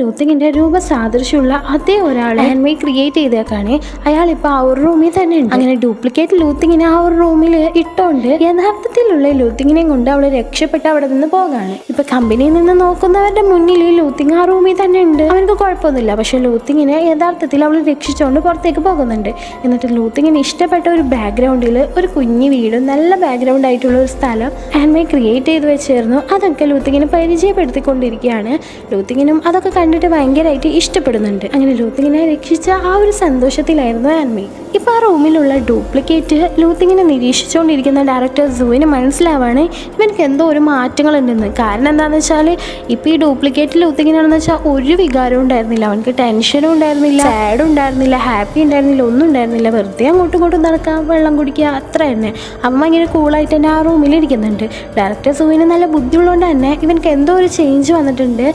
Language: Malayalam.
ലൂത്തിങ്ങിന്റെ രൂപസാദൃശ്യമുള്ള അതേ ഒരാളെ ആൻമൈ ക്രിയേറ്റ് ചെയ്തേക്കാണ്. അയാൾ ഇപ്പൊ ആ ഒരു റൂമിൽ തന്നെ ഉണ്ട്. അങ്ങനെ ഡ്യൂപ്ലിക്കേറ്റ് ലൂത്തിങ്ങിനെ ആ ഒരു റൂമിൽ ഇട്ടോണ്ട് യഥാർത്ഥത്തിലുള്ള ലൂത്തിങ്ങിനെയും കൊണ്ട് അവള് രക്ഷപ്പെട്ട് അവിടെ നിന്ന് പോകാണ്. ഇപ്പൊ കമ്പനിയിൽ നിന്ന് നോക്കുന്നവരുടെ മുന്നിൽ ലൂത്തിങ് ആ റൂമിൽ തന്നെ ഉണ്ട്. അവർക്ക് കുഴപ്പമൊന്നുമില്ല. പക്ഷെ ലൂത്തിങ്ങിനെ യഥാർത്ഥത്തിൽ അവൾ രക്ഷിച്ചുകൊണ്ട് പുറത്തേക്ക് പോകുന്നുണ്ട്. എന്നിട്ട് ലൂത്തിങ്ങിന് ഇഷ്ടപ്പെട്ട ഒരു ബാക്ക്ഗ്രൗണ്ടിൽ ഒരു കുഞ്ഞു വീടും നല്ല ബാക്ക്ഗ്രൗണ്ട് ആയിട്ടുള്ള ഒരു സ്ഥലം ആൻമൈ ക്രിയേറ്റ് ചെയ്ത് വെച്ചായിരുന്നു. അതൊക്കെ ലൂത്തിങ്ങിനെ പരിചയപ്പെടുത്തിക്കൊണ്ടിരിക്കുകയാണ്. ലൂത്തിങ്ങിനും അതൊക്കെ കണ്ടിട്ട് ഭയങ്കരമായിട്ട് ഇഷ്ടപ്പെടുന്നുണ്ട്. അങ്ങനെ ലൂത്തിങ്ങിനെ രക്ഷിച്ച ആ ഒരു സന്തോഷത്തിലായിരുന്നു ആൻമി. ഇപ്പൊ ആ റൂമിലുള്ള ഡ്യൂപ്ലിക്കേറ്റ് ലൂത്തിങ്ങിനെ നിരീക്ഷിച്ചുകൊണ്ടിരിക്കുന്ന ഡയറക്ടർ സൂവിന് മനസ്സിലാവാണ് ഇവനക്ക് എന്തോ ഒരു മാറ്റങ്ങൾ ഉണ്ടെന്ന്. കാരണം എന്താണെന്ന് വെച്ചാൽ ഇപ്പൊ ഈ ഡ്യൂപ്ലിക്കേറ്റ് ലൂത്തിങ്ങിനാണെന്ന് വെച്ചാൽ ഒരു വികാരവും ഉണ്ടായിരുന്നില്ല. അവനക്ക് ടെൻഷനും ഉണ്ടായിരുന്നില്ല, സാഡും ഉണ്ടായിരുന്നില്ല, ഹാപ്പി ഉണ്ടായിരുന്നില്ല, ഒന്നും ഉണ്ടായിരുന്നില്ല. വെറുതെ അങ്ങോട്ടും ഇങ്ങോട്ടും നടക്കുക, വെള്ളം കുടിക്കുക, അത്ര തന്നെ. അമ്മ ഇങ്ങനെ കൂളായിട്ട് തന്നെ ആ റൂമിൽ ഇരിക്കുന്നുണ്ട്. ഡയറക്ടർ സൂവിന് നല്ല ബുദ്ധിയുള്ളതുകൊണ്ട് തന്നെ ഇവനക്ക് എന്തോ ഒരു ചേഞ്ച് വന്നിട്ടുണ്ട്.